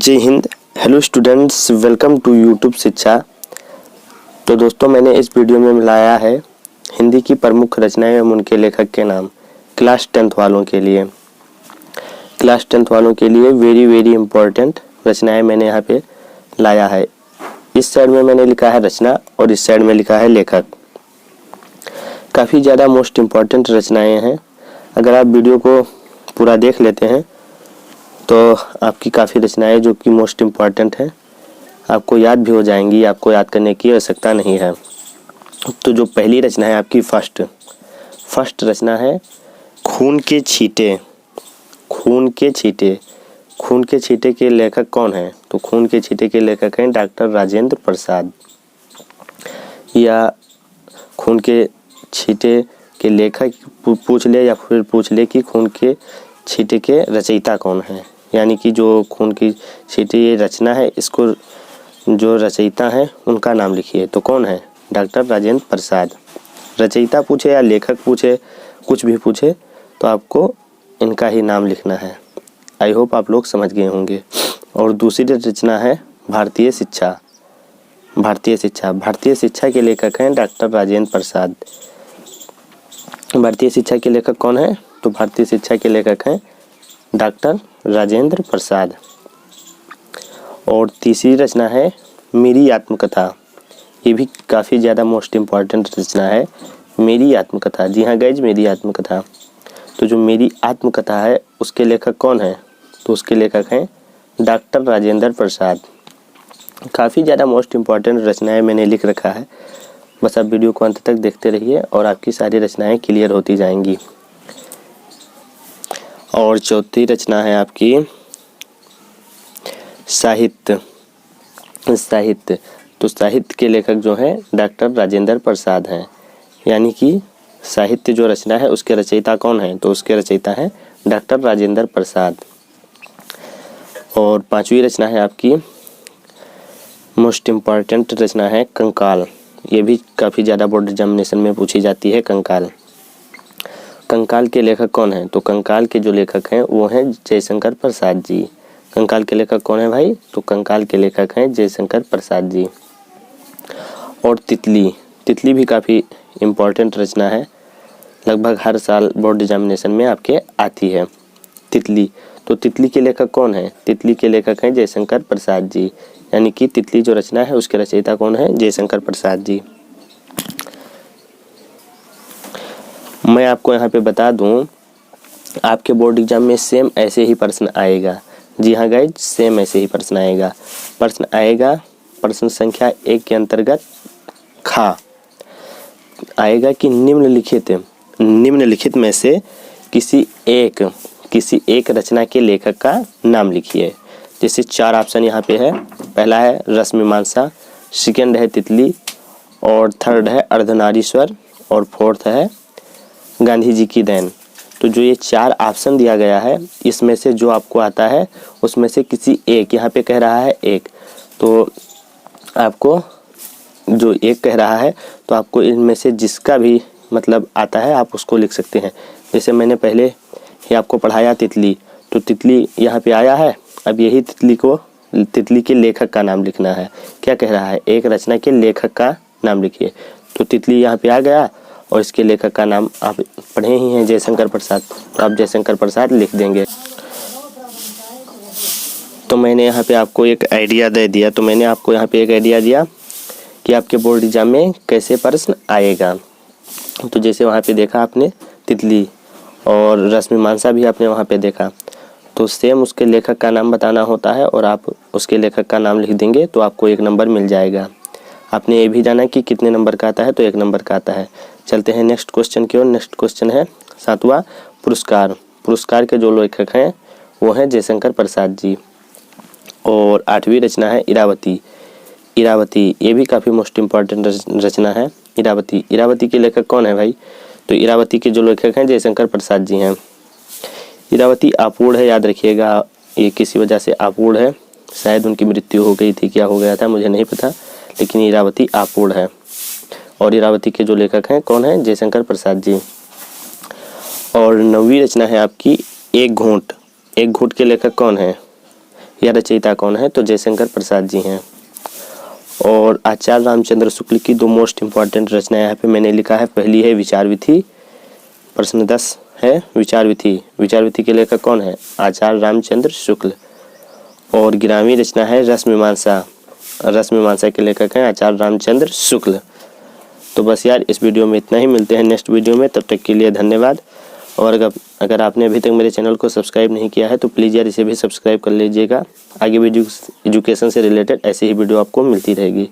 जय हिंद। Hello students, welcome to YouTube Shiksha. तो दोस्तों, मैंने इस वीडियो में मिलाया है हिंदी की प्रमुख रचनाएं एवं उनके लेखक के नाम क्लास 10th वालों के लिए। क्लास 10th वालों के लिए वेरी इंपॉर्टेंट रचनाएं मैंने यहाँ पे लाया है। इस साइड में मैंने लिखा है रचना और इस साइड में लिखा है लेखक। काफ़ी ज़्यादा मोस्ट इम्पॉर्टेंट रचनाएं हैं। अगर आप वीडियो को पूरा देख लेते हैं तो आपकी काफ़ी रचनाएं जो कि मोस्ट इम्पॉर्टेंट हैं आपको याद भी हो जाएंगी। आपको याद करने की आवश्यकता नहीं है। तो जो पहली रचना है आपकी फर्स्ट रचना है खून के छींटे। खून के छींटे। खून के छींटे के लेखक कौन है? तो खून के छींटे के लेखक हैं डॉक्टर राजेंद्र प्रसाद। या खून के छींटे के लेखक पूछ ले या फिर पूछ ले कि खून के छींटे के रचयिता कौन है। यानी कि जो खून की छींटे ये रचना है, इसको जो रचयिता हैं उनका नाम लिखिए। तो कौन है? डॉक्टर राजेंद्र प्रसाद। रचयिता पूछे या लेखक पूछे, कुछ भी पूछे, तो आपको इनका ही नाम लिखना है। आई होप आप लोग समझ गए होंगे। और दूसरी रचना है भारतीय शिक्षा। भारतीय शिक्षा। भारतीय शिक्षा के लेखक हैं डॉक्टर राजेंद्र प्रसाद। भारतीय शिक्षा के लेखक कौन है? तो भारतीय शिक्षा के लेखक हैं डॉक्टर राजेंद्र प्रसाद। और तीसरी रचना है मेरी आत्मकथा। ये भी काफ़ी ज़्यादा मोस्ट इम्पॉर्टेंट रचना है, मेरी आत्मकथा। जी हाँ गाइज, मेरी आत्मकथा। तो जो मेरी आत्मकथा है उसके लेखक कौन है? तो उसके लेखक हैं डॉक्टर राजेंद्र प्रसाद। काफ़ी ज़्यादा मोस्ट इम्पॉर्टेंट रचनाएं मैंने लिख रखा है। बस आप वीडियो को अंत तक देखते रहिए और आपकी सारी रचनाएं क्लियर होती जाएंगी। और चौथी रचना है आपकी साहित्य। साहित्य। तो साहित्य के लेखक जो हैं डॉक्टर राजेंद्र प्रसाद हैं। यानी कि साहित्य जो रचना है उसके रचयिता कौन है? तो उसके रचयिता हैं डॉक्टर राजेंद्र प्रसाद। और पांचवी रचना है आपकी मोस्ट इम्पॉर्टेंट रचना है कंकाल। ये भी काफ़ी ज़्यादा बोर्ड एग्जामिनेशन में पूछी जाती है। कंकाल। कंकाल के लेखक कौन है? तो कंकाल के जो लेखक हैं वो हैं जयशंकर प्रसाद जी। कंकाल के लेखक कौन है भाई? तो कंकाल के लेखक हैं जयशंकर प्रसाद जी। और तितली। तितली भी काफ़ी इम्पॉर्टेंट रचना है, लगभग हर साल बोर्ड एग्जामिनेशन में आपके आती है तितली। तो तितली के लेखक कौन है? तितली के लेखक हैं जयशंकर प्रसाद जी। यानी कि तितली जो रचना है उसके रचयिता कौन है? जयशंकर प्रसाद जी। मैं आपको यहाँ पे बता दूँ, आपके बोर्ड एग्जाम में सेम ऐसे ही प्रश्न आएगा। जी हाँ गाइज, सेम ऐसे ही प्रश्न आएगा। प्रश्न आएगा प्रश्न संख्या 1 के अंतर्गत खा आएगा कि निम्नलिखित में से किसी एक रचना के लेखक का नाम लिखिए। जैसे 4 ऑप्शन यहाँ पे है। पहला है रसमीमांसा, सेकंड है तितली, और थर्ड है अर्धनारीश्वर, और फोर्थ है गांधी जी की देन। तो जो ये 4 ऑप्शन दिया गया है इसमें से जो आपको आता है उसमें से किसी एक, यहाँ पे कह रहा है एक, तो आपको जो एक कह रहा है तो आपको इनमें से जिसका भी मतलब आता है आप उसको लिख सकते हैं। जैसे मैंने पहले ही आपको पढ़ाया तितली, तो तितली यहाँ पे आया है। अब यही तितली के लेखक का नाम लिखना है। क्या कह रहा है? एक रचना के लेखक का नाम लिखिए। तो तितली यहाँ पे आ गया और इसके लेखक का नाम आप पढ़े ही हैं जयशंकर प्रसाद, तो आप जयशंकर प्रसाद लिख देंगे। तो मैंने यहाँ पे आपको एक आइडिया दे दिया कि आपके बोर्ड एग्जाम में कैसे प्रश्न आएगा। तो जैसे वहाँ पे देखा आपने तितली और रश्मिमांसा भी आपने वहाँ पे देखा, तो सेम उसके लेखक का नाम बताना होता है और आप उसके लेखक का नाम लिख देंगे तो आपको 1 नंबर मिल जाएगा। आपने ये भी जाना कि कितने नंबर का आता है, तो 1 नंबर का आता है। चलते हैं नेक्स्ट क्वेश्चन की ओर। नेक्स्ट क्वेश्चन है 7वां पुरस्कार। पुरस्कार के जो लेखक हैं वो हैं जयशंकर प्रसाद जी। और 8वीं रचना है इरावती। इरावती ये भी काफ़ी मोस्ट इम्पॉर्टेंट रचना है। इरावती के लेखक कौन है भाई? तो इरावती के जो लेखक हैं जयशंकर प्रसाद जी हैं। इरावती आपूर्ण है, याद रखिएगा। ये किसी वजह से आपूर्ण है, शायद उनकी मृत्यु हो गई थी, क्या हो गया था मुझे नहीं पता, लेकिन इरावती आपूर्ण है। और इरावती के जो लेखक हैं कौन है? जयशंकर प्रसाद जी। और 9वीं रचना है आपकी एक घूंट। एक घूंट के लेखक कौन है? यह रचयिता कौन है? तो जयशंकर प्रसाद जी हैं। और आचार्य रामचंद्र शुक्ल की 2 मोस्ट इम्पॉर्टेंट रचनाएं यहाँ पे मैंने लिखा है। पहली है विचार विधि, प्रश्न 10 है विचार विधि। विचार विधि के लेखक कौन है? आचार्य रामचंद्र शुक्ल। और 11वीं रचना है रस मीमांसा। रस मीमांसा के लेखक हैं आचार्य रामचंद्र शुक्ल। तो बस यार इस वीडियो में इतना ही, मिलते हैं नेक्स्ट वीडियो में, तब तक के लिए धन्यवाद। और अगर आपने अभी तक मेरे चैनल को सब्सक्राइब नहीं किया है तो प्लीज़ यार इसे भी सब्सक्राइब कर लीजिएगा। आगे वीडियो एजुकेशन से रिलेटेड ऐसी ही वीडियो आपको मिलती रहेगी।